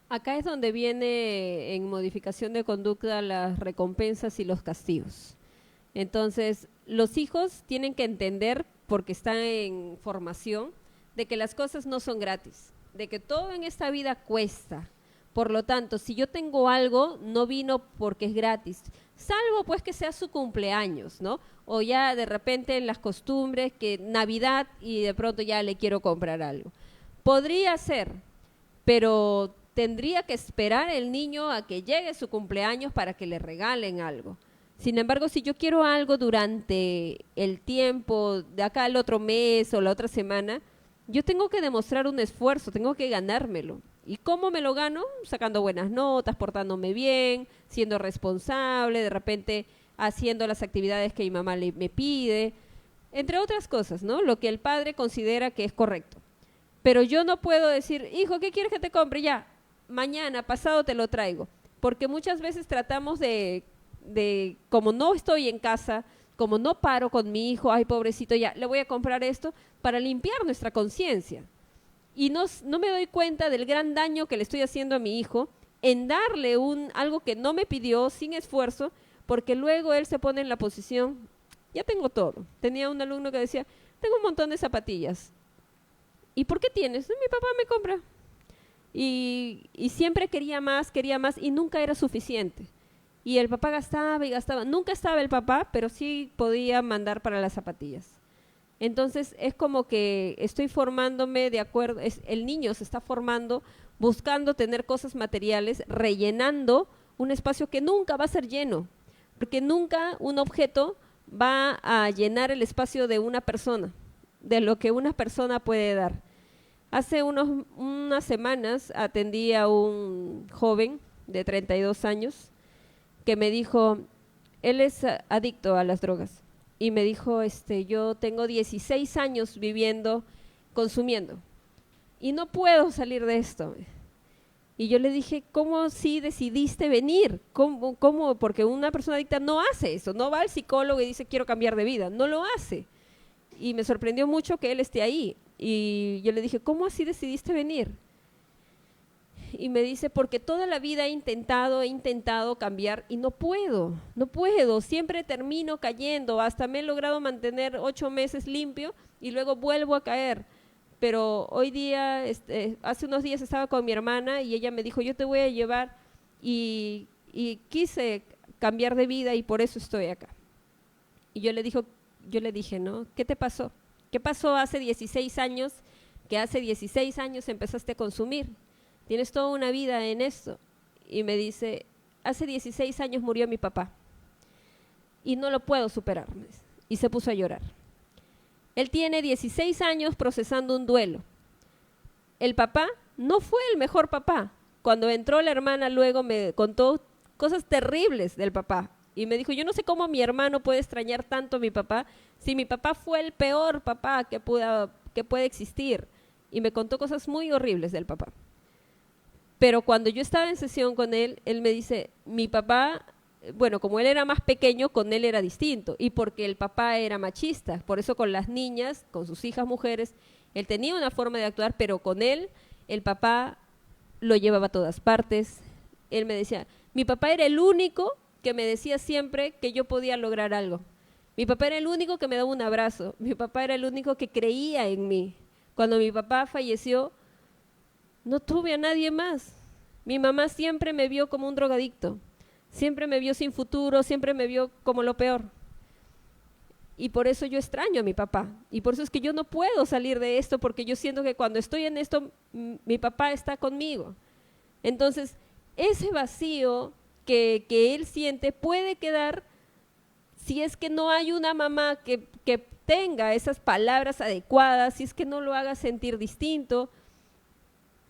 Acá es donde viene en modificación de conducta las recompensas y los castigos. Entonces, los hijos tienen que entender, porque están en formación, de que las cosas no son gratis, de que todo en esta vida cuesta. Por lo tanto, si yo tengo algo, no vino porque es gratis, salvo pues que sea su cumpleaños, ¿no? O ya de repente en las costumbres, que Navidad y de pronto ya le quiero comprar algo. Podría ser, pero tendría que esperar el niño a que llegue su cumpleaños para que le regalen algo. Sin embargo, si yo quiero algo durante el tiempo, de acá al otro mes o la otra semana, yo tengo que demostrar un esfuerzo, tengo que ganármelo. ¿Y cómo me lo gano? Sacando buenas notas, portándome bien, siendo responsable, de repente haciendo las actividades que mi mamá me pide, entre otras cosas, ¿no? Lo que el padre considera que es correcto. Pero yo no puedo decir, hijo, ¿qué quieres que te compre? Ya, mañana, pasado te lo traigo. Porque muchas veces tratamos de como no estoy en casa, como no paro con mi hijo, ay, pobrecito, ya, le voy a comprar esto, para limpiar nuestra conciencia. Y no me doy cuenta del gran daño que le estoy haciendo a mi hijo en darle algo que no me pidió sin esfuerzo, porque luego él se pone en la posición, ya tengo todo. Tenía un alumno que decía, tengo un montón de zapatillas. ¿Y por qué tienes? Mi papá me compra. Y siempre quería más y nunca era suficiente. Y el papá gastaba y gastaba. Nunca estaba el papá, pero sí podía mandar para las zapatillas. Entonces es como que estoy formándome de acuerdo, el niño se está formando buscando tener cosas materiales, rellenando un espacio que nunca va a ser lleno, porque nunca un objeto va a llenar el espacio de una persona, de lo que una persona puede dar. Hace unas semanas atendí a un joven de 32 años que me dijo, él es adicto a las drogas, y me dijo, yo tengo 16 años viviendo, consumiendo, y no puedo salir de esto. Y yo le dije, ¿cómo si decidiste venir? ¿Cómo? Porque una persona adicta no hace eso, no va al psicólogo y dice, quiero cambiar de vida, no lo hace. Y me sorprendió mucho que él esté ahí. Y yo le dije, ¿cómo así decidiste venir? Y me dice, porque toda la vida he intentado cambiar y no puedo, siempre termino cayendo, hasta me he logrado mantener 8 meses limpio y luego vuelvo a caer. Pero hoy día, hace unos días estaba con mi hermana y ella me dijo, yo te voy a llevar, y quise cambiar de vida y por eso estoy acá. Y yo le dije, ¿no? ¿Qué te pasó? ¿Qué pasó hace 16 años, que hace 16 años empezaste a consumir? Tienes toda una vida en esto. Y me dice, hace 16 años murió mi papá y no lo puedo superar. Y se puso a llorar. Él tiene 16 años procesando un duelo. El papá no fue el mejor papá. Cuando entró la hermana luego me contó cosas terribles del papá. Y me dijo, yo no sé cómo mi hermano puede extrañar tanto a mi papá, si mi papá fue el peor papá que puede existir. Y me contó cosas muy horribles del papá. Pero cuando yo estaba en sesión con él, él me dice, mi papá, bueno, como él era más pequeño, con él era distinto. Y porque el papá era machista, por eso con las niñas, con sus hijas mujeres, él tenía una forma de actuar, pero con él, el papá lo llevaba a todas partes. Él me decía, mi papá era el único que me decía siempre que yo podía lograr algo. Mi papá era el único que me daba un abrazo. Mi papá era el único que creía en mí. Cuando mi papá falleció, no tuve a nadie más. Mi mamá siempre me vio como un drogadicto, siempre me vio sin futuro, siempre me vio como lo peor. Y por eso yo extraño a mi papá. Y por eso es que yo no puedo salir de esto, porque yo siento que cuando estoy en esto, mi papá está conmigo. Entonces, ese vacío que él siente puede quedar si es que no hay una mamá que tenga esas palabras adecuadas, si es que no lo haga sentir distinto.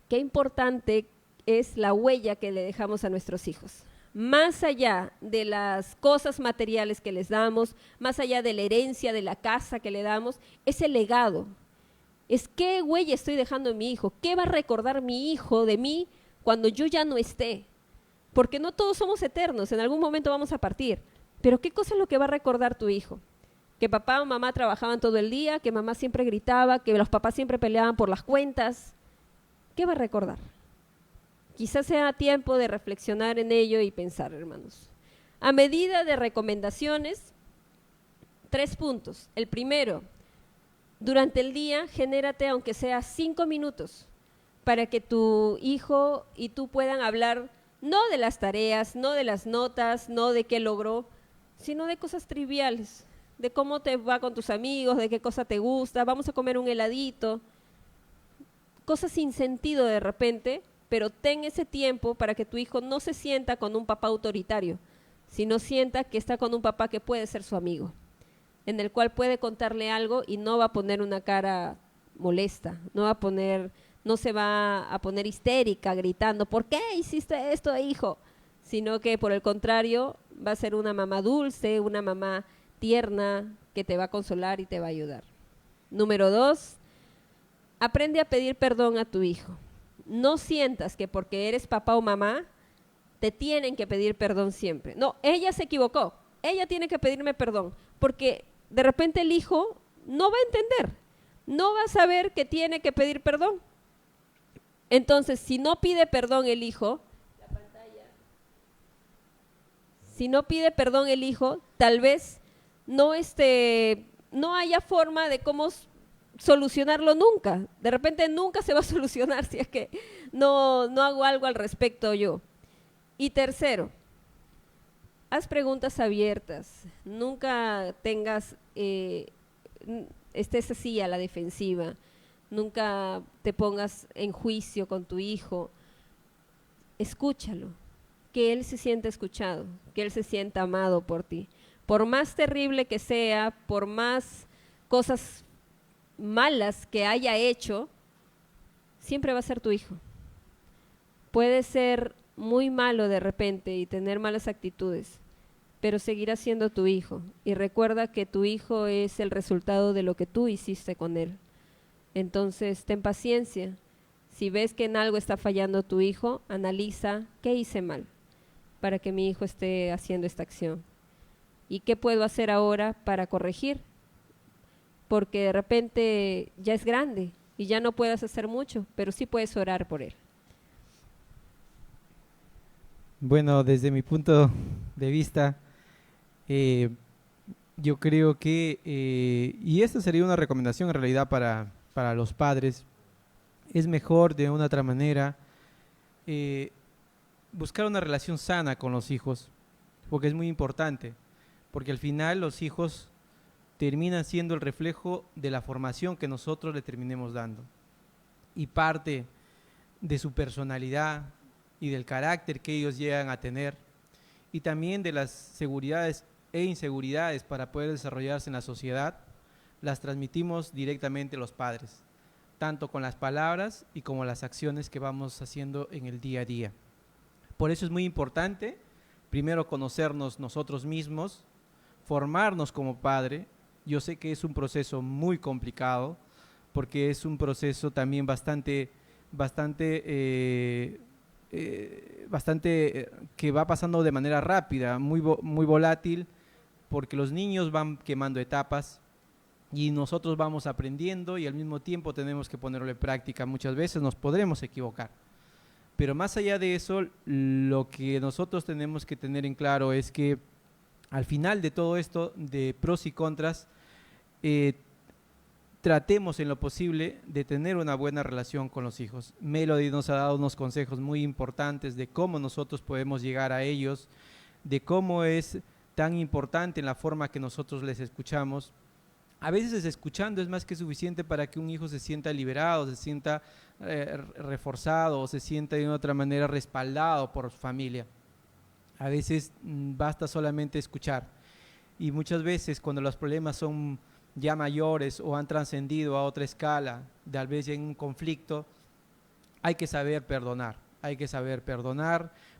Qué importante es la huella que le dejamos a nuestros hijos. Más allá de las cosas materiales que les damos, más allá de la herencia de la casa que le damos, es el legado. Es qué huella estoy dejando en mi hijo, qué va a recordar mi hijo de mí cuando yo ya no esté. Porque no todos somos eternos, en algún momento vamos a partir. Pero ¿qué cosa es lo que va a recordar tu hijo? Que papá o mamá trabajaban todo el día, que mamá siempre gritaba, que los papás siempre peleaban por las cuentas. ¿Qué va a recordar? Quizás sea tiempo de reflexionar en ello y pensar, hermanos. A medida de recomendaciones, 3 puntos. El primero, durante el día, genérate aunque sea 5 minutos para que tu hijo y tú puedan hablar no de las tareas, no de las notas, no de qué logró, sino de cosas triviales, de cómo te va con tus amigos, de qué cosa te gusta, vamos a comer un heladito, cosas sin sentido de repente, pero ten ese tiempo para que tu hijo no se sienta con un papá autoritario, sino sienta que está con un papá que puede ser su amigo, en el cual puede contarle algo y no va a poner una cara molesta, no se va a poner histérica gritando, ¿por qué hiciste esto, hijo? Sino que por el contrario va a ser una mamá dulce, una mamá tierna que te va a consolar y te va a ayudar. Número 2, aprende a pedir perdón a tu hijo. No sientas que porque eres papá o mamá te tienen que pedir perdón siempre. No, ella se equivocó, ella tiene que pedirme perdón, porque de repente el hijo no va a entender, no va a saber que tiene que pedir perdón. Entonces, si no pide perdón el hijo, tal vez no haya forma de cómo solucionarlo nunca. De repente nunca se va a solucionar si es que no hago algo al respecto yo. Y tercero, haz preguntas abiertas. Nunca estés así a la defensiva. Nunca te pongas en juicio con tu hijo. Escúchalo, que él se sienta escuchado, que él se sienta amado por ti. Por más terrible que sea, por más cosas malas que haya hecho, siempre va a ser tu hijo. Puede ser muy malo de repente y tener malas actitudes, pero seguirá siendo tu hijo. Y recuerda que tu hijo es el resultado de lo que tú hiciste con él. Entonces, ten paciencia. Si ves que en algo está fallando tu hijo, analiza qué hice mal para que mi hijo esté haciendo esta acción. ¿Y qué puedo hacer ahora para corregir? Porque de repente ya es grande y ya no puedes hacer mucho, pero sí puedes orar por él. Bueno, desde mi punto de vista, yo creo que, y esta sería una recomendación en realidad para los padres, es mejor de una otra manera buscar una relación sana con los hijos, porque es muy importante, porque al final los hijos terminan siendo el reflejo de la formación que nosotros le terminemos dando. Y parte de su personalidad y del carácter que ellos llegan a tener, y también de las seguridades e inseguridades para poder desarrollarse en la sociedad, las transmitimos directamente los padres, tanto con las palabras y como las acciones que vamos haciendo en el día a día. Por eso es muy importante, primero conocernos nosotros mismos, formarnos como padre. Yo sé que es un proceso muy complicado, porque es un proceso también bastante que va pasando de manera rápida, muy volátil, porque los niños van quemando etapas y nosotros vamos aprendiendo y al mismo tiempo tenemos que ponerlo en práctica. Muchas veces nos podremos equivocar, pero más allá de eso, lo que nosotros tenemos que tener en claro es que al final de todo esto, de pros y contras, tratemos en lo posible de tener una buena relación con los hijos. Melody nos ha dado unos consejos muy importantes de cómo nosotros podemos llegar a ellos, de cómo es tan importante en la forma que nosotros les escuchamos. A veces escuchando es más que suficiente para que un hijo se sienta liberado, se sienta reforzado o se sienta de otra manera respaldado por su familia. A veces basta solamente escuchar. Y muchas veces cuando los problemas son ya mayores o han trascendido a otra escala, tal vez en un conflicto, hay que saber perdonar.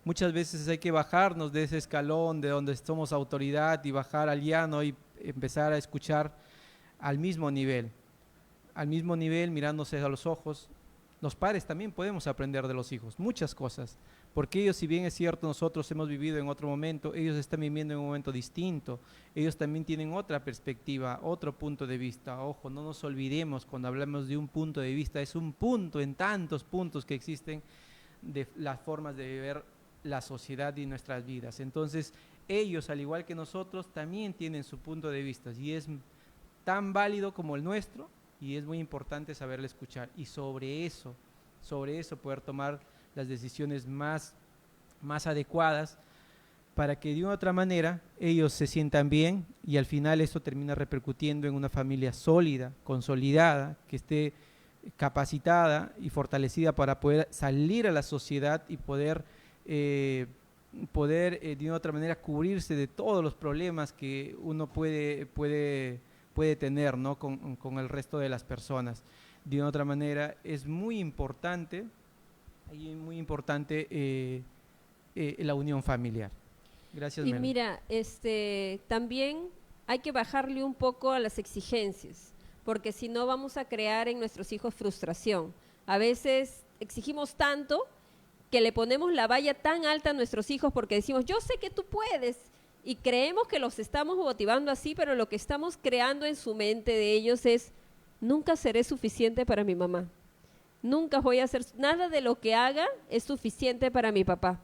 Muchas veces hay que bajarnos de ese escalón de donde somos autoridad y bajar al llano y empezar a escuchar al mismo nivel, mirándose a los ojos. Los padres también podemos aprender de los hijos, muchas cosas, porque ellos, si bien es cierto, nosotros hemos vivido en otro momento, ellos están viviendo en un momento distinto, ellos también tienen otra perspectiva, otro punto de vista. Ojo, no nos olvidemos cuando hablamos de un punto de vista, es un punto en tantos puntos que existen de las formas de ver la sociedad y nuestras vidas. Entonces, ellos, al igual que nosotros, también tienen su punto de vista y es tan válido como el nuestro y es muy importante saberle escuchar y sobre eso poder tomar las decisiones más adecuadas para que de una u otra manera ellos se sientan bien y al final esto termina repercutiendo en una familia sólida, consolidada, que esté capacitada y fortalecida para poder salir a la sociedad y poder de una u otra manera cubrirse de todos los problemas que uno puede tener, ¿no? con el resto de las personas. De una u otra manera es muy importante la unión familiar. Gracias, Y Mel. mira, también hay que bajarle un poco a las exigencias, porque si no vamos a crear en nuestros hijos frustración. A veces exigimos tanto que le ponemos la valla tan alta a nuestros hijos porque decimos, yo sé que tú puedes, y creemos que los estamos motivando así, pero lo que estamos creando en su mente de ellos es, nunca seré suficiente para mi mamá, nunca voy a hacer, nada de lo que haga es suficiente para mi papá.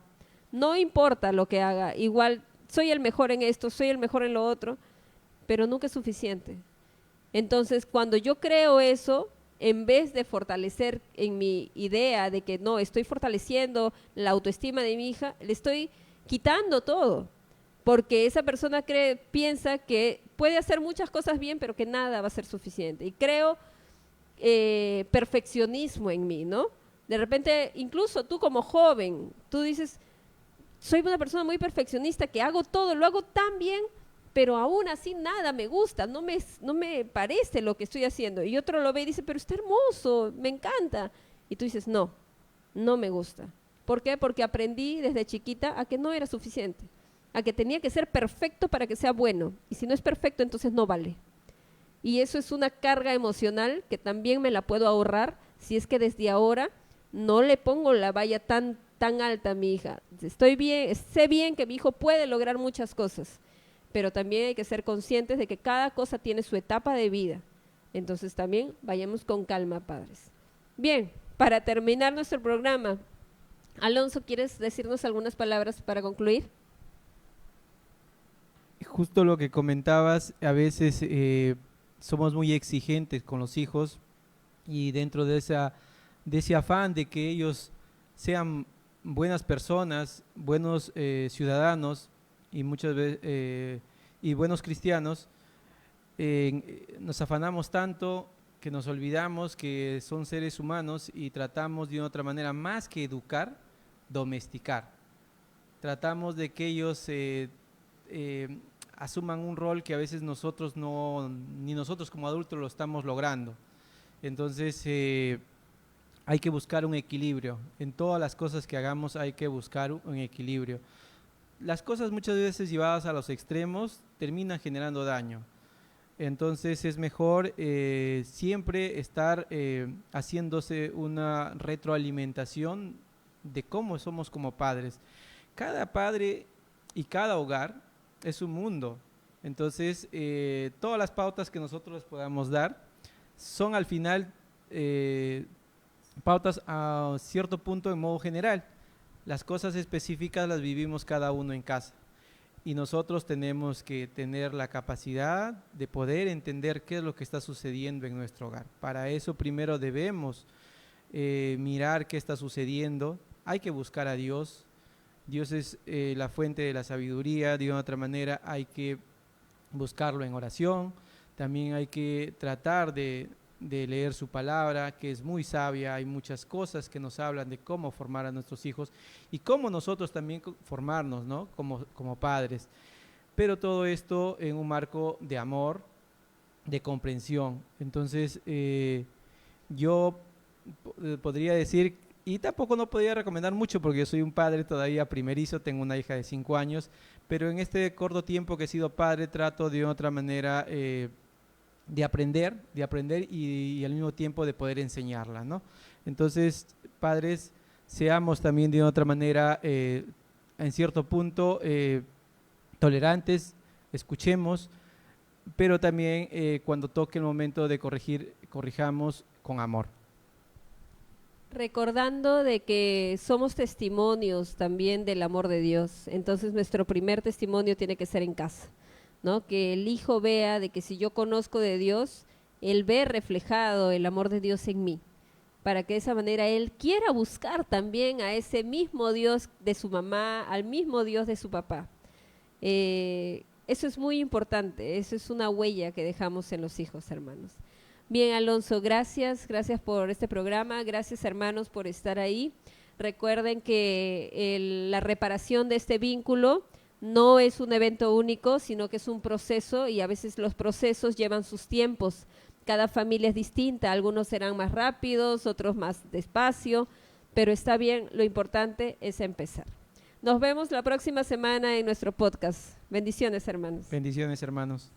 No importa lo que haga, igual soy el mejor en esto, soy el mejor en lo otro, pero nunca es suficiente. Entonces, cuando yo creo eso, en vez de fortalecer en mi idea de que no, estoy fortaleciendo la autoestima de mi hija, le estoy quitando todo, porque esa persona piensa que puede hacer muchas cosas bien, pero que nada va a ser suficiente. Y creo perfeccionismo en mí, ¿no? De repente, incluso tú como joven, tú dices, soy una persona muy perfeccionista, que hago todo, lo hago tan bien, pero aún así nada me gusta, no me parece lo que estoy haciendo. Y otro lo ve y dice, pero está hermoso, me encanta. Y tú dices, no me gusta. ¿Por qué? Porque aprendí desde chiquita a que no era suficiente, a que tenía que ser perfecto para que sea bueno. Y si no es perfecto, entonces no vale. Y eso es una carga emocional que también me la puedo ahorrar si es que desde ahora no le pongo la valla tan alta a mi hija. Estoy bien, sé bien que mi hijo puede lograr muchas cosas, pero también hay que ser conscientes de que cada cosa tiene su etapa de vida. Entonces también vayamos con calma, padres. Bien, para terminar nuestro programa, Alonso, ¿quieres decirnos algunas palabras para concluir? Justo lo que comentabas, a veces somos muy exigentes con los hijos y dentro de ese afán de que ellos sean buenas personas, buenos ciudadanos y muchas veces y buenos cristianos, nos afanamos tanto que nos olvidamos que son seres humanos y tratamos de una otra manera, más que educar, domesticar. Tratamos de que ellos asuman un rol que a veces nosotros ni nosotros como adultos lo estamos logrando. Entonces hay que buscar un equilibrio. En todas las cosas que hagamos hay que buscar un equilibrio. Las cosas muchas veces llevadas a los extremos terminan generando daño. Entonces es mejor siempre estar haciéndose una retroalimentación de cómo somos como padres. Cada padre y cada hogar es un mundo. Entonces todas las pautas que nosotros les podamos dar son al final pautas a cierto punto en modo general. Las cosas específicas las vivimos cada uno en casa. Y nosotros tenemos que tener la capacidad de poder entender qué es lo que está sucediendo en nuestro hogar. Para eso primero debemos mirar qué está sucediendo. Hay que buscar a Dios. Dios es la fuente de la sabiduría. De otra manera hay que buscarlo en oración. También hay que tratar de leer su palabra, que es muy sabia. Hay muchas cosas que nos hablan de cómo formar a nuestros hijos y cómo nosotros también formarnos, ¿no? como padres. Pero todo esto en un marco de amor, de comprensión. Entonces, yo podría decir, y tampoco no podría recomendar mucho porque yo soy un padre todavía primerizo, tengo una hija de 5 años, pero en este corto tiempo que he sido padre trato de otra manera de aprender y al mismo tiempo de poder enseñarla, ¿no? Entonces, padres, seamos también de otra manera, en cierto punto, tolerantes, escuchemos, pero también cuando toque el momento de corregir, corrijamos con amor. Recordando de que somos testimonios también del amor de Dios, entonces nuestro primer testimonio tiene que ser en casa, ¿no? Que el hijo vea de que si yo conozco de Dios, él ve reflejado el amor de Dios en mí, para que de esa manera él quiera buscar también a ese mismo Dios de su mamá, al mismo Dios de su papá. Eso es muy importante, eso es una huella que dejamos en los hijos, hermanos. Bien, Alonso, gracias por este programa, gracias hermanos por estar ahí. Recuerden que la reparación de este vínculo no es un evento único, sino que es un proceso y a veces los procesos llevan sus tiempos. Cada familia es distinta, algunos serán más rápidos, otros más despacio, pero está bien, lo importante es empezar. Nos vemos la próxima semana en nuestro podcast. Bendiciones, hermanos. Bendiciones, hermanos.